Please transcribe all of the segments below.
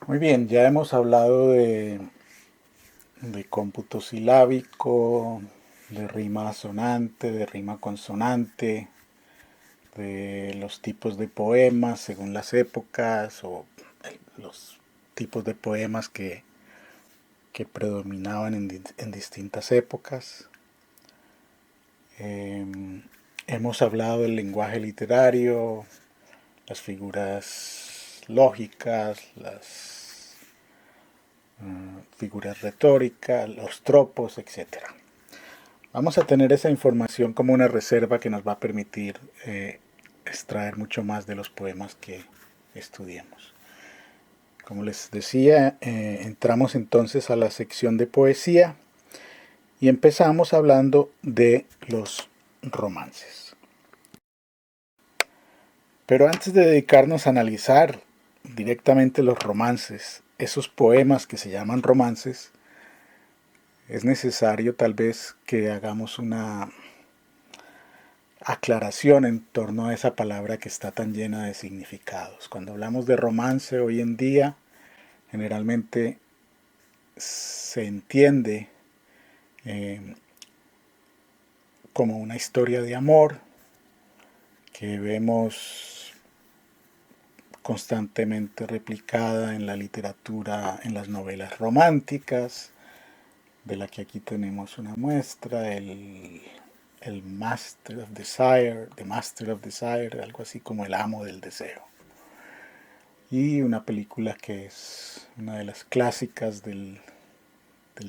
Muy bien, ya hemos hablado de cómputo silábico, de rima asonante, de rima consonante, de los tipos de poemas según las épocas o los tipos de poemas que predominaban en distintas épocas. Eh, Hemos hablado del lenguaje literario, las figuras lógicas, las figuras retóricas, los tropos, etcétera. Vamos a tener esa información como una reserva que nos va a permitir extraer mucho más de los poemas que estudiemos. Como les decía, entramos entonces a la sección de poesía y empezamos hablando de los romances. Pero antes de dedicarnos a analizar directamente los romances, esos poemas que se llaman romances, es necesario tal vez que hagamos una aclaración en torno a esa palabra que está tan llena de significados. Cuando hablamos de romance hoy en día, generalmente se entiende eh, como una historia de amor que vemos constantemente replicada en la literatura, en las novelas románticas, de la que aquí tenemos una muestra, el Master of Desire, The Master of Desire, algo así como el amo del deseo. Y una película que es una de las clásicas del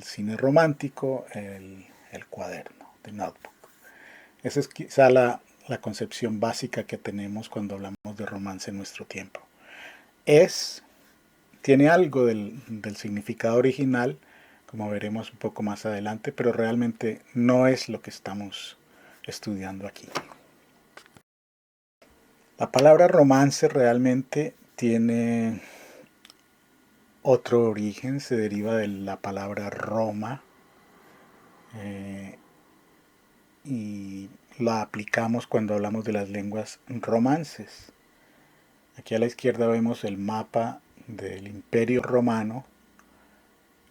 cine romántico, el cuaderno, The Notebook. Esa es quizá la concepción básica que tenemos cuando hablamos de romance en nuestro tiempo. Tiene algo del significado original, como veremos un poco más adelante, pero realmente no es lo que estamos estudiando aquí. La palabra romance realmente tiene otro origen, se deriva de la palabra Roma eh, y la aplicamos cuando hablamos de las lenguas romances. Aquí a la izquierda vemos el mapa del Imperio Romano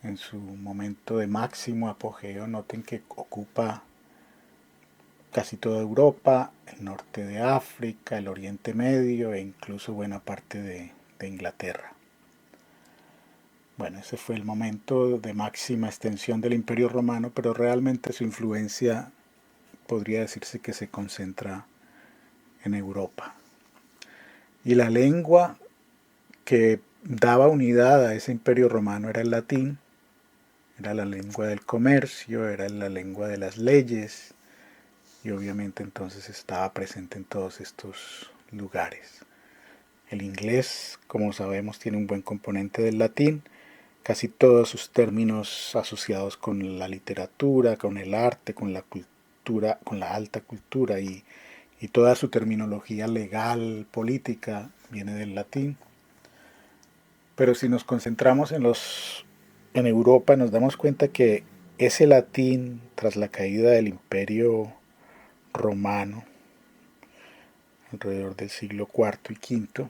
en su momento de máximo apogeo. Noten que ocupa casi toda Europa, el norte de África, el Oriente Medio e incluso buena parte de Inglaterra. Bueno, ese fue el momento de máxima extensión del Imperio Romano, pero realmente su influencia podría decirse que se concentra en Europa. Y la lengua que daba unidad a ese Imperio Romano era el latín, era la lengua del comercio, era la lengua de las leyes, y obviamente entonces estaba presente en todos estos lugares. El inglés, como sabemos, tiene un buen componente del latín. Casi todos sus términos asociados con la literatura, con el arte, con la cultura, con la alta cultura y toda su terminología legal, política, viene del latín. Pero si nos concentramos en Europa, nos damos cuenta que ese latín, tras la caída del Imperio Romano, alrededor del siglo IV y V,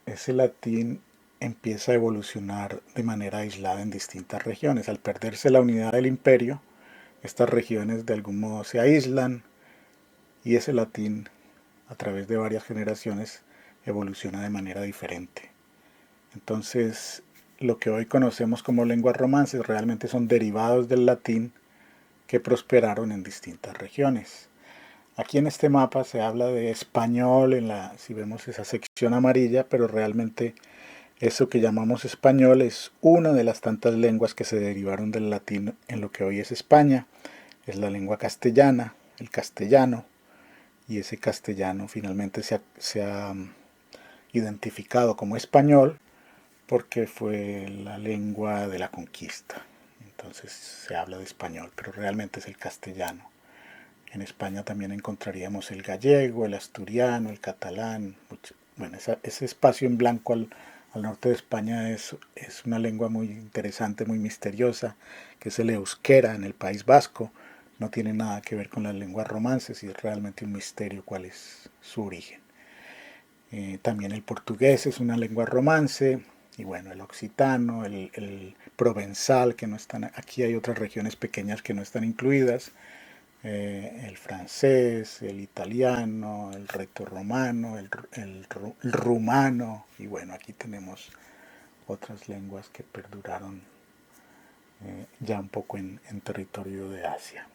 ese latín empieza a evolucionar de manera aislada en distintas regiones. Al perderse la unidad del imperio, estas regiones de algún modo se aíslan y ese latín, a través de varias generaciones, evoluciona de manera diferente. Entonces, lo que hoy conocemos como lenguas romances realmente son derivados del latín que prosperaron en distintas regiones. Aquí en este mapa se habla de español, si vemos esa sección amarilla, pero realmente eso que llamamos español es una de las tantas lenguas que se derivaron del latín en lo que hoy es España. Es la lengua castellana, el castellano, y ese castellano finalmente se ha identificado como español porque fue la lengua de la conquista. Entonces se habla de español, pero realmente es el castellano. En España también encontraríamos el gallego, el asturiano, el catalán. Bueno, ese espacio en blanco al norte de España es una lengua muy interesante, muy misteriosa, que es el euskera en el País Vasco. No tiene nada que ver con las lenguas romances y es realmente un misterio cuál es su origen. También el portugués es una lengua romance, y bueno, el occitano, el provenzal, que no están, aquí hay otras regiones pequeñas que no están incluidas, el francés, el italiano, el retorromano, el rumano, y bueno, aquí tenemos otras lenguas que perduraron ya un poco en territorio de Asia.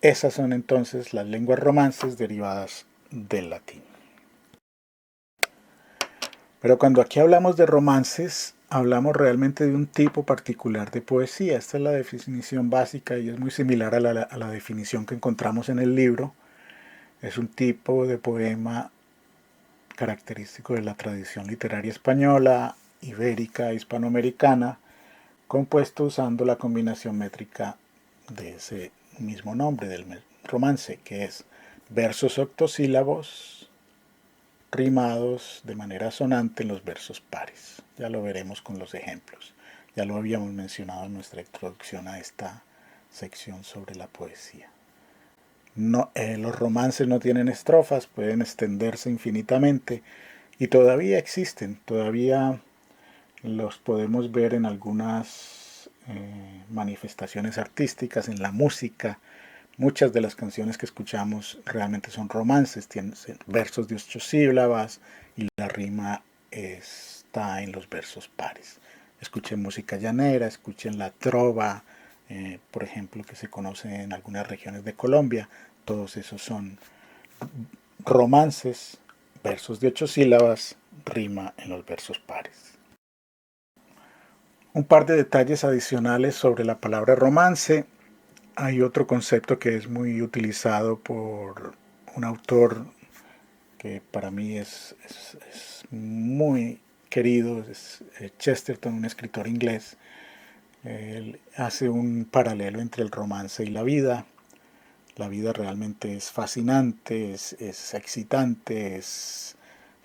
Esas son entonces las lenguas romances derivadas del latín. Pero cuando aquí hablamos de romances, hablamos realmente de un tipo particular de poesía. Esta es la definición básica y es muy similar a la definición que encontramos en el libro. Es un tipo de poema característico de la tradición literaria española, ibérica, hispanoamericana, compuesto usando la combinación métrica de ese mismo nombre del romance, que es versos octosílabos rimados de manera sonante en los versos pares. Ya lo veremos con los ejemplos. Ya lo habíamos mencionado en nuestra introducción a esta sección sobre la poesía. No, los romances no tienen estrofas, pueden extenderse infinitamente y todavía existen, todavía los podemos ver en algunas manifestaciones artísticas, en la música. Muchas de las canciones que escuchamos realmente son romances, tienen versos de 8 sílabas y la rima está en los versos pares. Escuchen música llanera, escuchen la trova, por ejemplo, que se conoce en algunas regiones de Colombia. Todos esos son romances, versos de 8 sílabas, rima en los versos pares. Un par de detalles adicionales sobre la palabra romance. Hay otro concepto que es muy utilizado por un autor que para mí es muy querido, es Chesterton, un escritor inglés. Él hace un paralelo entre el romance y la vida. La vida realmente es fascinante, es excitante,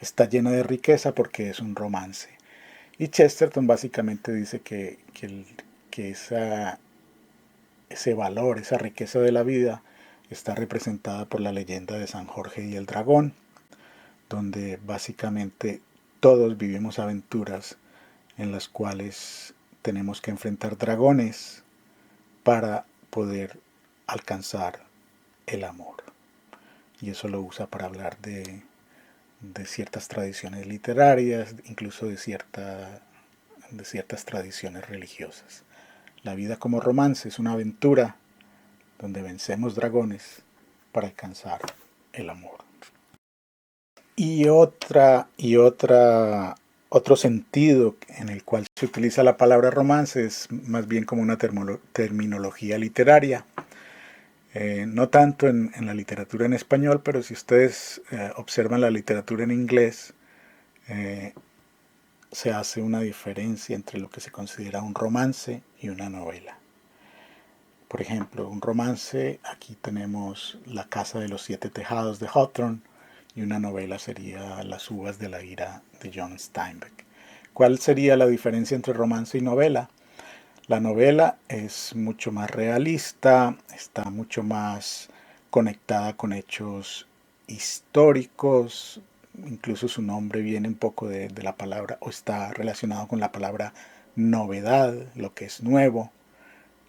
está llena de riqueza porque es un romance. Y Chesterton básicamente dice que ese valor, esa riqueza de la vida está representada por la leyenda de San Jorge y el dragón, donde básicamente todos vivimos aventuras en las cuales tenemos que enfrentar dragones para poder alcanzar el amor. Y eso lo usa para hablar de ciertas tradiciones literarias, incluso de ciertas tradiciones religiosas. La vida como romance es una aventura donde vencemos dragones para alcanzar el amor. Otro sentido en el cual se utiliza la palabra romance es más bien como una terminología literaria. No tanto en la literatura en español, pero si ustedes observan la literatura en inglés, se hace una diferencia entre lo que se considera un romance y una novela. Por ejemplo, un romance, aquí tenemos La casa de los siete tejados de Hawthorne, y una novela sería Las uvas de la ira de John Steinbeck. ¿Cuál sería la diferencia entre romance y novela? La novela es mucho más realista, está mucho más conectada con hechos históricos, incluso su nombre viene un poco de la palabra, o está relacionado con la palabra novedad, lo que es nuevo.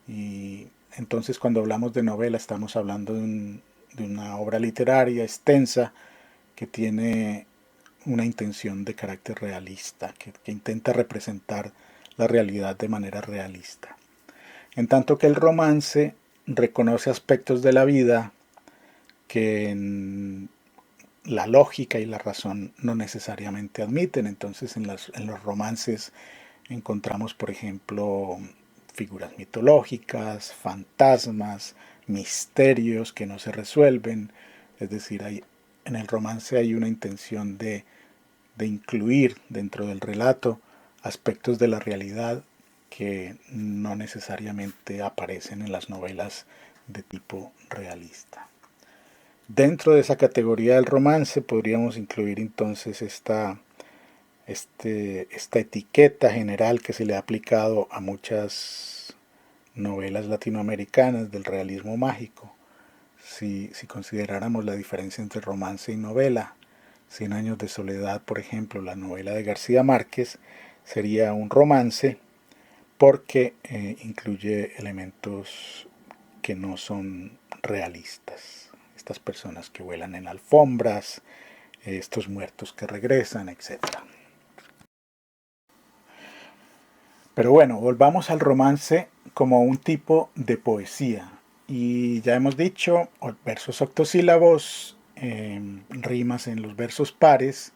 Y entonces cuando hablamos de novela estamos hablando de una obra literaria extensa que tiene una intención de carácter realista, que intenta representar la realidad de manera realista. En tanto que el romance reconoce aspectos de la vida que la lógica y la razón no necesariamente admiten. Entonces en los romances encontramos, por ejemplo, figuras mitológicas, fantasmas, misterios que no se resuelven. Es decir, en el romance hay una intención de incluir dentro del relato aspectos de la realidad que no necesariamente aparecen en las novelas de tipo realista. Dentro de esa categoría del romance podríamos incluir entonces esta etiqueta general que se le ha aplicado a muchas novelas latinoamericanas del realismo mágico. Si consideráramos la diferencia entre romance y novela, Cien años de soledad, por ejemplo, la novela de García Márquez, sería un romance porque incluye elementos que no son realistas. Estas personas que vuelan en alfombras, estos muertos que regresan, etc. Pero bueno, volvamos al romance como un tipo de poesía. Y ya hemos dicho, versos octosílabos, rimas en los versos pares,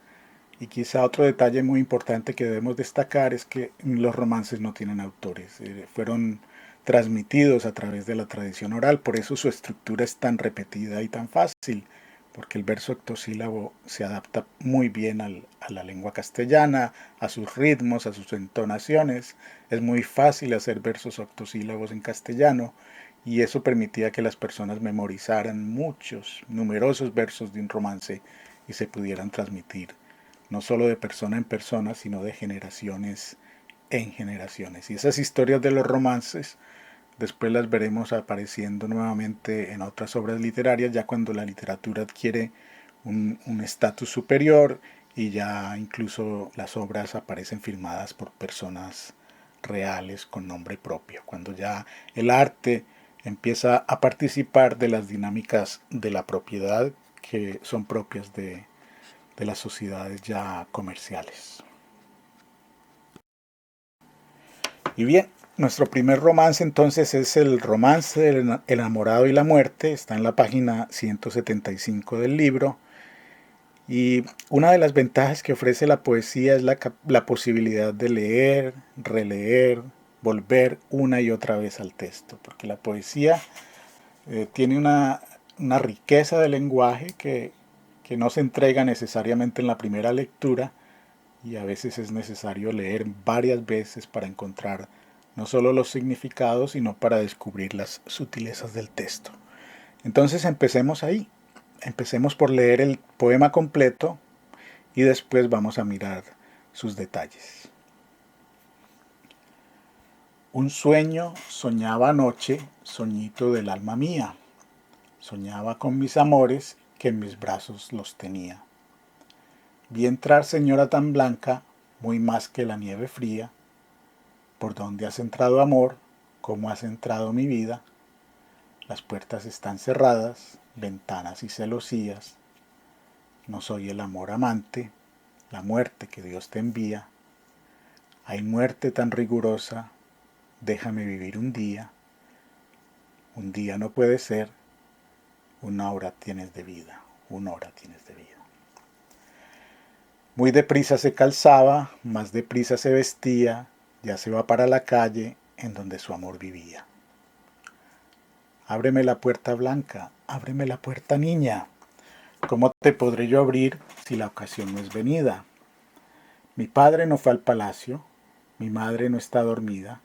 y quizá otro detalle muy importante que debemos destacar es que los romances no tienen autores, fueron transmitidos a través de la tradición oral, por eso su estructura es tan repetida y tan fácil, porque el verso octosílabo se adapta muy bien a la lengua castellana, a sus ritmos, a sus entonaciones. Es muy fácil hacer versos octosílabos en castellano y eso permitía que las personas memorizaran muchos, numerosos versos de un romance y se pudieran transmitir no solo de persona en persona, sino de generaciones en generaciones. Y esas historias de los romances después las veremos apareciendo nuevamente en otras obras literarias, ya cuando la literatura adquiere un estatus superior y ya incluso las obras aparecen firmadas por personas reales con nombre propio, cuando ya el arte empieza a participar de las dinámicas de la propiedad que son propias de las sociedades ya comerciales. Y bien, nuestro primer romance entonces es el romance del enamorado y la muerte, está en la página 175 del libro. Y una de las ventajas que ofrece la poesía es la posibilidad de leer, releer, volver una y otra vez al texto, porque la poesía tiene una riqueza de lenguaje que no se entrega necesariamente en la primera lectura, y a veces es necesario leer varias veces para encontrar no solo los significados, sino para descubrir las sutilezas del texto. Entonces empecemos ahí. Empecemos por leer el poema completo y después vamos a mirar sus detalles. Un sueño soñaba anoche, soñito del alma mía. Soñaba con mis amores que en mis brazos los tenía. Vi entrar señora tan blanca, muy más que la nieve fría. ¿Por dónde has entrado, amor? ¿Cómo has entrado mi vida? Las puertas están cerradas, ventanas y celosías. No soy el amor amante, la muerte que Dios te envía. Hay muerte tan rigurosa, déjame vivir un día. Un día no puede ser, una hora tienes de vida, una hora tienes de vida. Muy deprisa se calzaba, más deprisa se vestía, ya se va para la calle en donde su amor vivía. Ábreme la puerta blanca, ábreme la puerta niña. ¿Cómo te podré yo abrir si la ocasión no es venida? Mi padre no fue al palacio, mi madre no está dormida.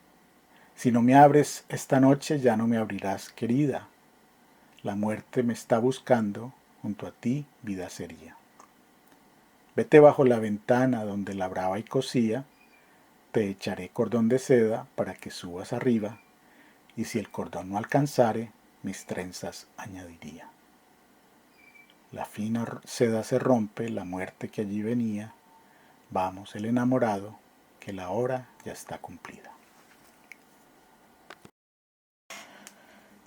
Si no me abres esta noche ya no me abrirás, querida. La muerte me está buscando, junto a ti vida sería. Vete bajo la ventana donde labraba y cosía, te echaré cordón de seda para que subas arriba, y si el cordón no alcanzare, mis trenzas añadiría. La fina seda se rompe, la muerte que allí venía, vamos el enamorado, que la hora ya está cumplida.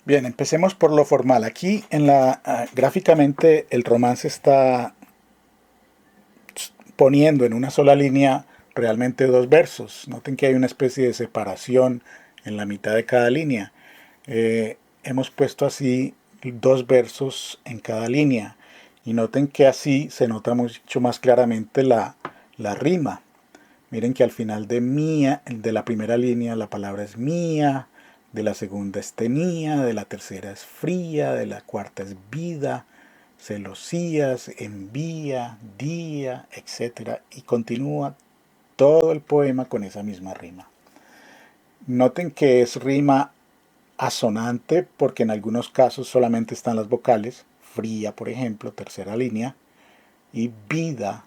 Bien, empecemos por lo formal. Aquí gráficamente el romance está poniendo en una sola línea realmente dos versos. Noten que hay una especie de separación en la mitad de cada línea. Hemos puesto así dos versos en cada línea. Y noten que así se nota mucho más claramente la rima. Miren que al final de la primera línea la palabra es mía, de la segunda es tenía, de la tercera es fría, de la cuarta es vida, celosías, envía, día, etc. Y continúa todo el poema con esa misma rima. Noten que es rima asonante porque en algunos casos solamente están las vocales, fría por ejemplo, tercera línea, y vida,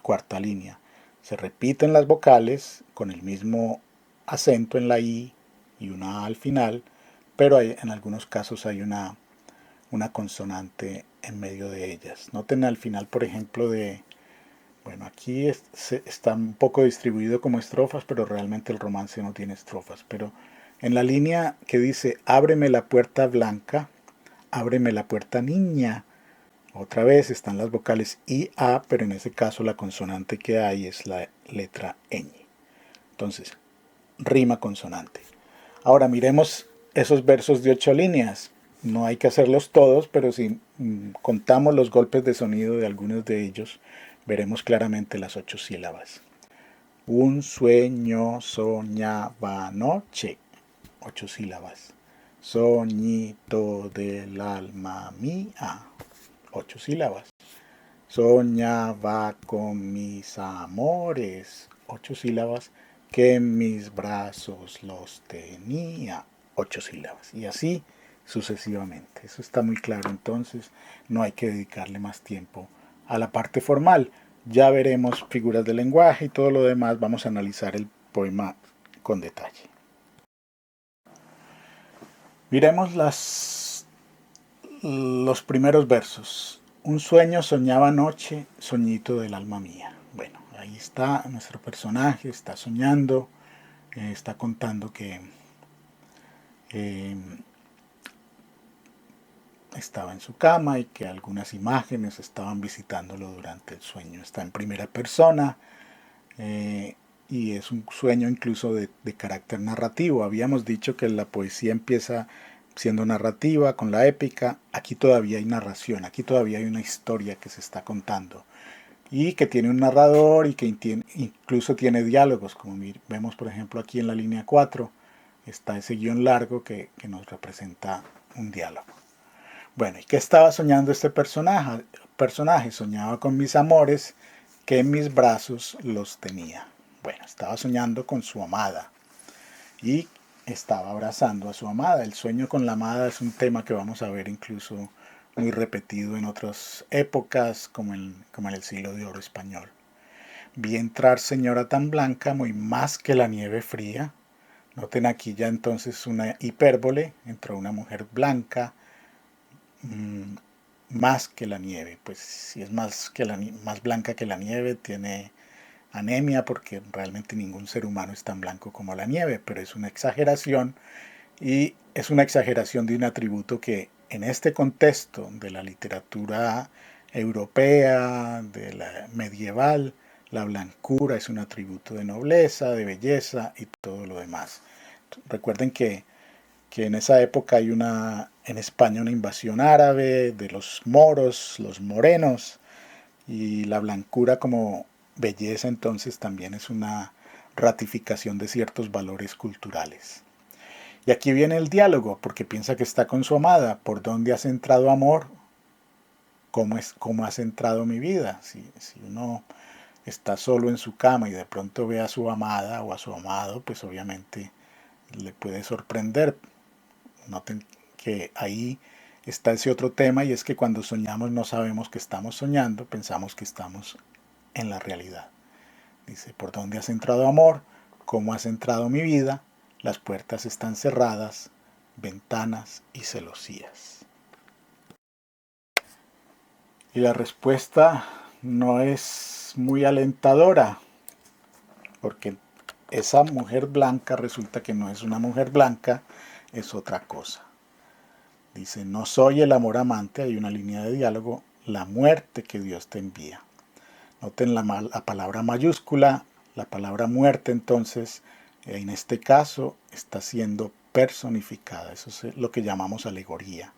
cuarta línea. Se repiten las vocales con el mismo acento en la I y una A al final, pero en algunos casos hay una una consonante en medio de ellas. Noten al final, por ejemplo, bueno, aquí está un poco distribuido como estrofas, pero realmente el romance no tiene estrofas. Pero en la línea que dice, ábreme la puerta blanca, ábreme la puerta niña, otra vez están las vocales I, A, pero en ese caso la consonante que hay es la letra ñ. Entonces, rima consonante. Ahora miremos esos versos de 8 líneas. No hay que hacerlos todos, pero si contamos los golpes de sonido de algunos de ellos, veremos claramente las 8 sílabas. Un sueño soñaba noche, 8 sílabas. Soñito del alma mía, 8 sílabas. Soñaba con mis amores, 8 sílabas, que en mis brazos los tenía, 8 sílabas. Y así sucesivamente. Eso está muy claro, entonces no hay que dedicarle más tiempo a la parte formal. Ya veremos figuras de lenguaje y todo lo demás. Vamos a analizar el poema con detalle. Miremos los primeros versos. Un sueño soñaba anoche, soñito del alma mía. Bueno, ahí está nuestro personaje, está soñando, está contando que eh, estaba en su cama y que algunas imágenes estaban visitándolo durante el sueño. Está en primera persona y es un sueño incluso de carácter narrativo. Habíamos dicho que la poesía empieza siendo narrativa con la épica. Aquí todavía hay narración, aquí todavía hay una historia que se está contando y que tiene un narrador y que incluso tiene diálogos, como vemos por ejemplo aquí en la línea 4 está ese guión largo que nos representa un diálogo. Bueno, ¿y qué estaba soñando este personaje? Soñaba con mis amores, que en mis brazos los tenía. Bueno, estaba soñando con su amada y estaba abrazando a su amada. El sueño con la amada es un tema que vamos a ver incluso muy repetido en otras épocas, como en el siglo de oro español. Vi entrar señora tan blanca, muy más que la nieve fría. Noten aquí ya entonces una hipérbole, entró una mujer blanca, más que la nieve. Pues si es más blanca que la nieve, tiene anemia porque realmente ningún ser humano es tan blanco como la nieve, pero es una exageración y es una exageración de un atributo que en este contexto de la literatura europea, de la medieval, la blancura es un atributo de nobleza, de belleza y todo lo demás. Recuerden que en esa época hay en España una invasión árabe de los moros, los morenos, y la blancura como belleza entonces también es una ratificación de ciertos valores culturales. Y aquí viene el diálogo, porque piensa que está con su amada. ¿Por dónde has entrado, amor? ¿Cómo has entrado mi vida? Si uno está solo en su cama y de pronto ve a su amada o a su amado, pues obviamente le puede sorprender. Noten que ahí está ese otro tema y es que cuando soñamos no sabemos que estamos soñando, pensamos que estamos en la realidad. Dice, ¿por dónde has entrado, amor? ¿Cómo has entrado mi vida? Las puertas están cerradas, ventanas y celosías. Y la respuesta no es muy alentadora, porque esa mujer blanca resulta que no es una mujer blanca, es otra cosa. Dice, no soy el amor amante, hay una línea de diálogo, la muerte que Dios te envía. Noten la palabra mayúscula, la palabra muerte entonces, en este caso, está siendo personificada. Eso es lo que llamamos alegoría.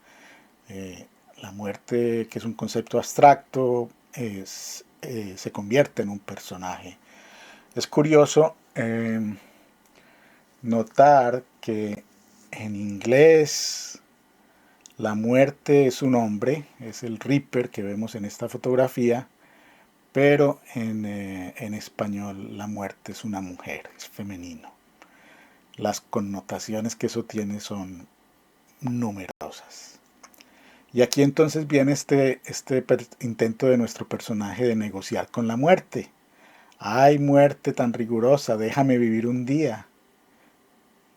La muerte, que es un concepto abstracto, se convierte en un personaje. Es curioso notar que en inglés la muerte es un hombre, es el Reaper que vemos en esta fotografía, pero en español la muerte es una mujer, es femenino. Las connotaciones que eso tiene son numerosas. Y aquí entonces viene este intento de nuestro personaje de negociar con la muerte. ¡Ay, muerte tan rigurosa! Déjame vivir un día.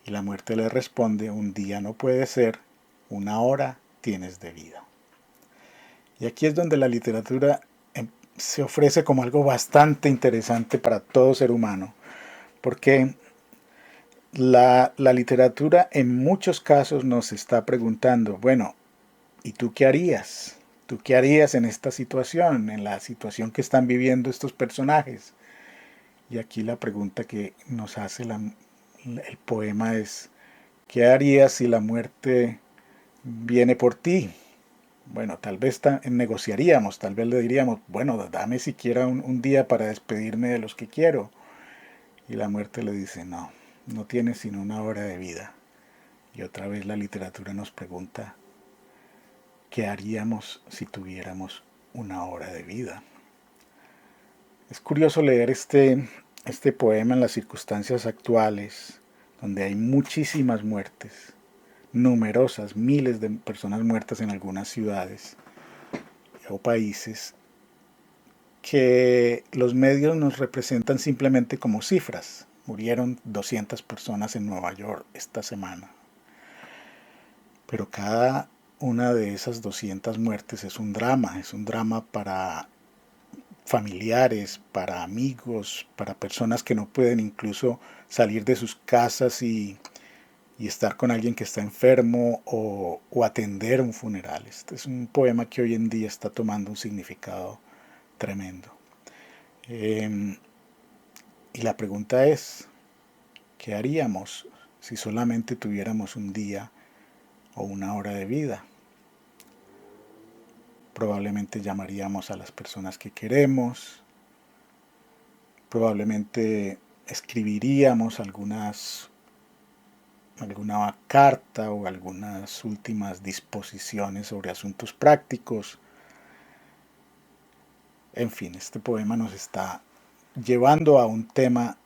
Y la muerte le responde, un día no puede ser, una hora tienes de vida. Y aquí es donde la literatura se ofrece como algo bastante interesante para todo ser humano, porque la literatura en muchos casos nos está preguntando, bueno, ¿y tú qué harías? ¿Tú qué harías en esta situación, en la situación que están viviendo estos personajes? Y aquí la pregunta que nos hace el poema es, ¿qué harías si la muerte viene por ti? Bueno, tal vez negociaríamos, tal vez le diríamos, bueno, dame siquiera un día para despedirme de los que quiero. Y la muerte le dice, no, no tienes sino una hora de vida. Y otra vez la literatura nos pregunta, ¿qué haríamos si tuviéramos una hora de vida? Es curioso leer este poema en las circunstancias actuales, donde hay muchísimas muertes, numerosas, miles de personas muertas en algunas ciudades o países, que los medios nos representan simplemente como cifras. Murieron 200 personas en Nueva York esta semana. Pero cada una de esas 200 muertes es un drama para familiares, para amigos, para personas que no pueden incluso salir de sus casas y estar con alguien que está enfermo o atender un funeral. Este es un poema que hoy en día está tomando un significado tremendo. Y la pregunta es, ¿qué haríamos si solamente tuviéramos un día o una hora de vida? Probablemente llamaríamos a las personas que queremos, probablemente escribiríamos alguna carta o algunas últimas disposiciones sobre asuntos prácticos. En fin, este poema nos está llevando a un tema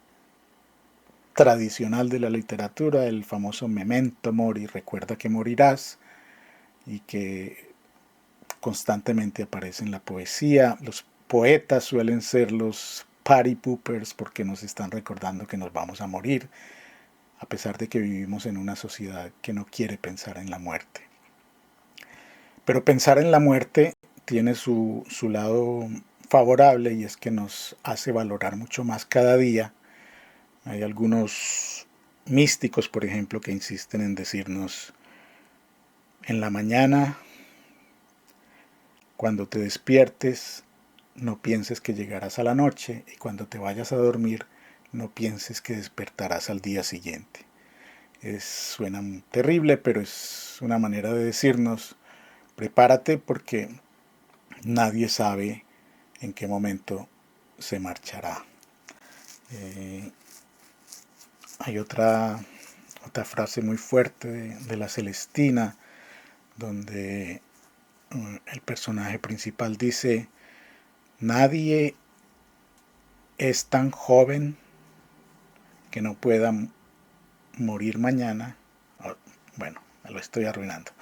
tradicional de la literatura, el famoso memento mori, recuerda que morirás, y que constantemente aparece en la poesía. Los poetas suelen ser los party poopers porque nos están recordando que nos vamos a morir, a pesar de que vivimos en una sociedad que no quiere pensar en la muerte. Pero pensar en la muerte tiene su lado favorable, y es que nos hace valorar mucho más cada día. Hay algunos místicos, por ejemplo, que insisten en decirnos, en la mañana, cuando te despiertes, no pienses que llegarás a la noche, y cuando te vayas a dormir, no pienses que despertarás al día siguiente. Suena terrible, pero es una manera de decirnos, prepárate porque nadie sabe en qué momento se marchará. Hay otra frase muy fuerte de la Celestina, donde el personaje principal dice, nadie es tan joven que no pueda morir mañana. Bueno, lo estoy arruinando.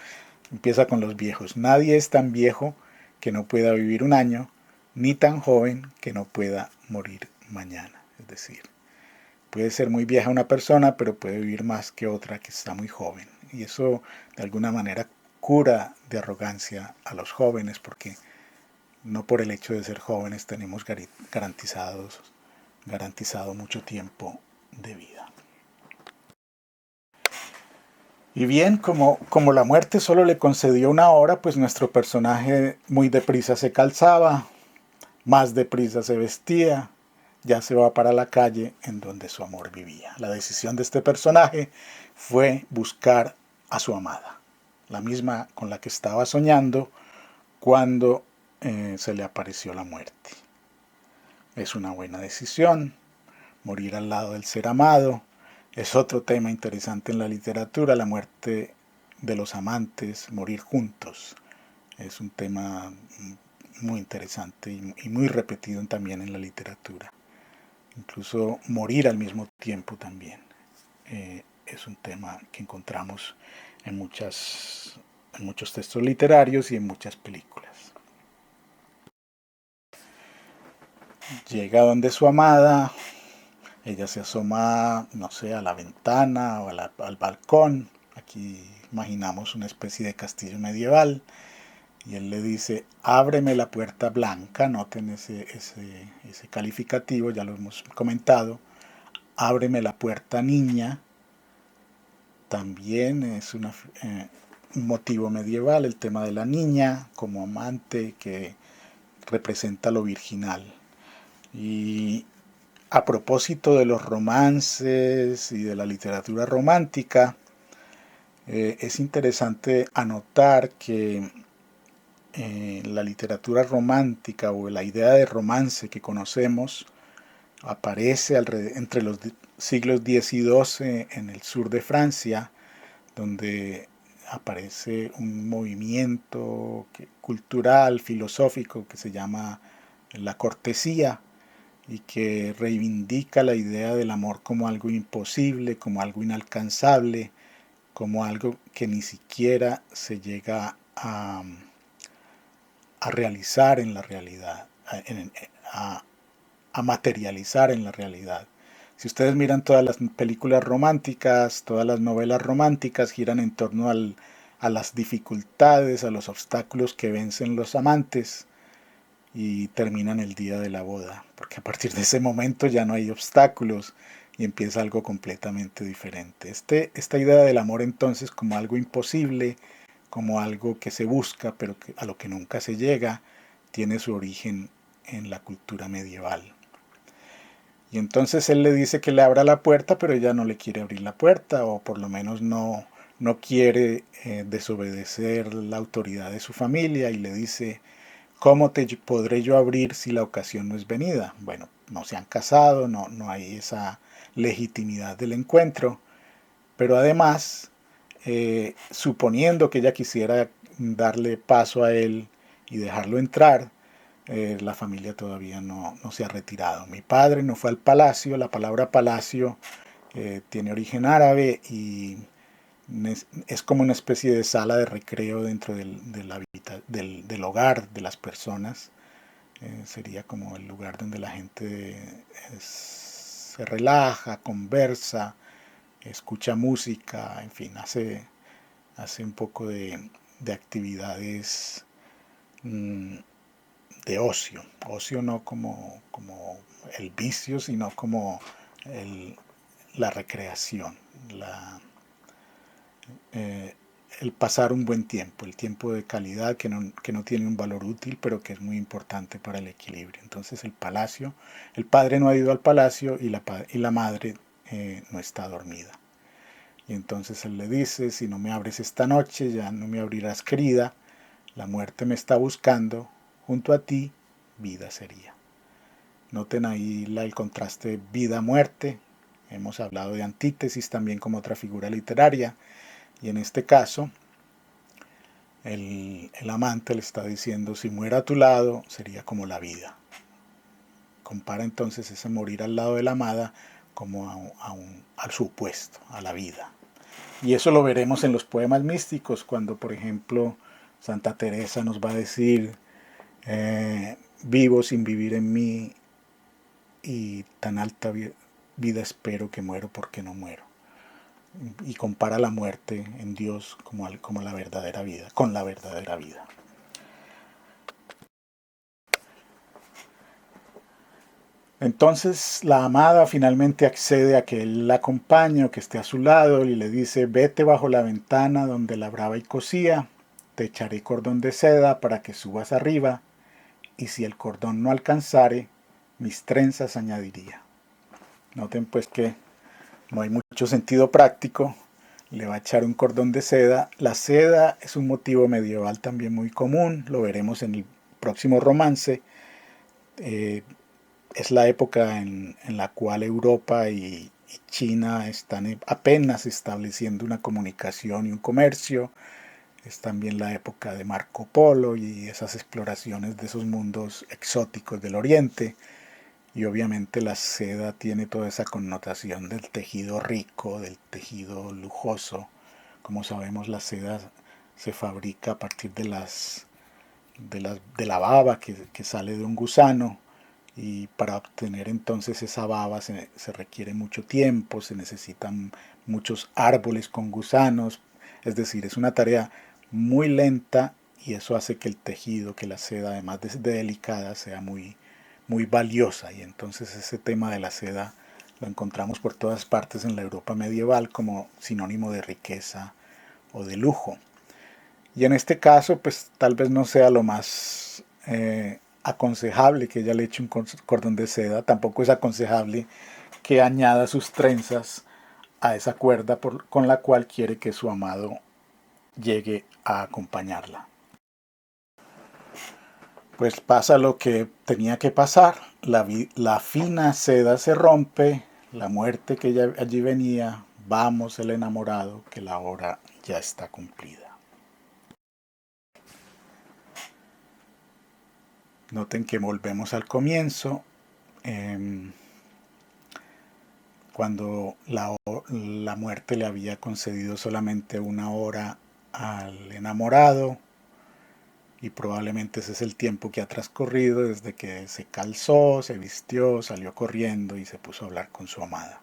Empieza con los viejos. Nadie es tan viejo que no pueda vivir un año, ni tan joven que no pueda morir mañana. Es decir, puede ser muy vieja una persona, pero puede vivir más que otra que está muy joven. Y eso de alguna manera cura de arrogancia a los jóvenes, porque no por el hecho de ser jóvenes tenemos garantizado mucho tiempo de vida. Y bien, como la muerte solo le concedió una hora, pues nuestro personaje muy deprisa se calzaba, más deprisa se vestía, ya se va para la calle en donde su amor vivía. La decisión de este personaje fue buscar a su amada, la misma con la que estaba soñando cuando se le apareció la muerte. Es una buena decisión, morir al lado del ser amado. Es otro tema interesante en la literatura, la muerte de los amantes, morir juntos. Es un tema muy interesante y muy repetido también en la literatura. Incluso morir al mismo tiempo también. Es un tema que encontramos en muchos textos literarios y en muchas películas. Llega donde su amada, ella se asoma, no sé, a la ventana o al balcón. Aquí imaginamos una especie de castillo medieval. y él le dice, ábreme la puerta blanca, noten ese calificativo, ya lo hemos comentado, ábreme la puerta niña, también es un motivo medieval, el tema de la niña como amante que representa lo virginal. Y a propósito de los romances y de la literatura romántica, es interesante anotar que la literatura romántica o la idea de romance que conocemos aparece entre los siglos X y XII en el sur de Francia, donde aparece un movimiento cultural, filosófico que se llama la cortesía y que reivindica la idea del amor como algo imposible, como algo inalcanzable, como algo que ni siquiera se llega a realizar en la realidad, a, a materializar en la realidad. Si ustedes miran todas las películas románticas, todas las novelas románticas giran en torno a las dificultades, a los obstáculos que vencen los amantes y terminan el día de la boda, porque a partir de ese momento ya no hay obstáculos y empieza algo completamente diferente. Esta idea del amor entonces como algo imposible, como algo que se busca pero a lo que nunca se llega, tiene su origen en la cultura medieval. Y entonces él le dice que le abra la puerta, pero ella no le quiere abrir la puerta, o por lo menos no quiere desobedecer la autoridad de su familia, y le dice, ¿cómo te podré yo abrir si la ocasión no es venida? Bueno, no se han casado, no hay esa legitimidad del encuentro, pero además, suponiendo que ella quisiera darle paso a él y dejarlo entrar, la familia todavía no se ha retirado. Mi padre no fue al palacio, la palabra palacio tiene origen árabe y es como una especie de sala de recreo dentro del hogar de las personas. Sería como el lugar donde la gente se relaja, conversa, escucha música, en fin, hace un poco de actividades de ocio. Ocio no como el vicio, sino como el, la recreación, eh, el pasar un buen tiempo, el tiempo de calidad que no tiene un valor útil, pero que es muy importante para el equilibrio. Entonces el padre no ha ido al palacio y la madre no está dormida. Y entonces él le dice, si no me abres esta noche, ya no me abrirás, querida, la muerte me está buscando, junto a ti, vida sería. Noten ahí el contraste vida-muerte. Hemos hablado de antítesis también como otra figura literaria. Y en este caso, el amante le está diciendo, si muera a tu lado, sería como la vida. Compara entonces ese morir al lado de la amada como al supuesto, a la vida. Y eso lo veremos en los poemas místicos, cuando por ejemplo Santa Teresa nos va a decir, vivo sin vivir en mí y tan alta vida espero que muero porque no muero. Y compara la muerte en Dios como la verdadera vida, con la verdadera vida. Entonces la amada finalmente accede a que él la acompañe o que esté a su lado y le dice, vete bajo la ventana donde labraba y cosía, te echaré cordón de seda para que subas arriba, y si el cordón no alcanzare, mis trenzas añadiría. Noten pues que no hay mucho sentido práctico, le va a echar un cordón de seda. La seda es un motivo medieval también muy común, lo veremos en el próximo romance. Es la época en la cual Europa y China están apenas estableciendo una comunicación y un comercio. Es también la época de Marco Polo y esas exploraciones de esos mundos exóticos del Oriente. Y obviamente la seda tiene toda esa connotación del tejido rico, del tejido lujoso. Como sabemos, la seda se fabrica a partir de la baba que sale de un gusano, y para obtener entonces esa baba se requiere mucho tiempo, se necesitan muchos árboles con gusanos, es decir, es una tarea muy lenta y eso hace que el tejido, que la seda, además de delicada, sea muy, muy valiosa. Y entonces ese tema de la seda lo encontramos por todas partes en la Europa medieval como sinónimo de riqueza o de lujo. Y en este caso, pues tal vez no sea lo más aconsejable que ella le eche un cordón de seda. Tampoco es aconsejable que añada sus trenzas a esa cuerda con la cual quiere que su amado llegue a acompañarla. Pues pasa lo que tenía que pasar, la fina seda se rompe, la muerte que ya allí venía, vamos el enamorado, que la hora ya está cumplida. Noten que volvemos al comienzo, eh, cuando la muerte le había concedido solamente una hora al enamorado, y probablemente ese es el tiempo que ha transcurrido desde que se calzó, se vistió, salió corriendo y se puso a hablar con su amada.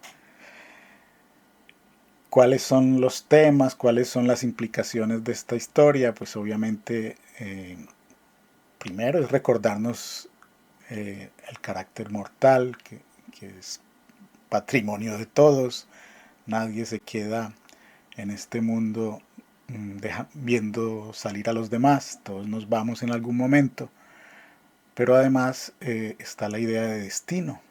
¿Cuáles son los temas? ¿Cuáles son las implicaciones de esta historia? Pues obviamente, primero es recordarnos el carácter mortal, que es patrimonio de todos. Nadie se queda en este mundo viendo salir a los demás, todos nos vamos en algún momento, pero además está la idea de destino,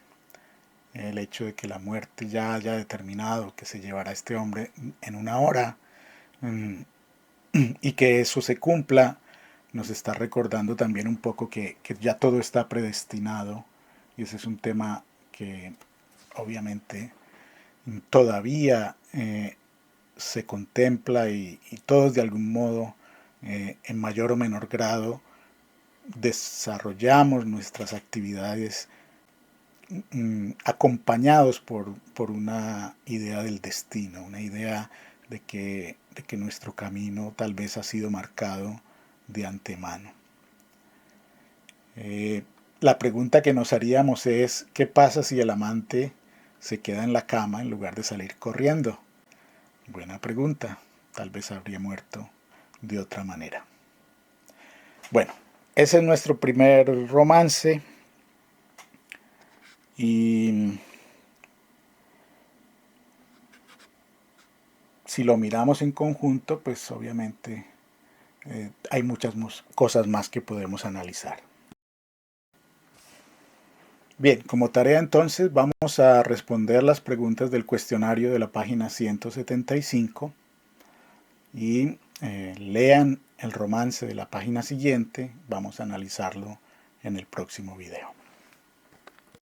el hecho de que la muerte ya haya determinado que se llevará a este hombre en una hora, y que eso se cumpla, nos está recordando también un poco que ya todo está predestinado, y ese es un tema que obviamente todavía se contempla y todos de algún modo, en mayor o menor grado, desarrollamos nuestras actividades acompañados por una idea del destino, una idea de que nuestro camino tal vez ha sido marcado de antemano. La pregunta que nos haríamos es, ¿qué pasa si el amante se queda en la cama en lugar de salir corriendo? Buena pregunta, tal vez habría muerto de otra manera. Bueno, ese es nuestro primer romance y si lo miramos en conjunto, pues obviamente hay muchas cosas más que podemos analizar. Bien, como tarea entonces vamos a responder las preguntas del cuestionario de la página 175 y lean el romance de la página siguiente. Vamos a analizarlo en el próximo video.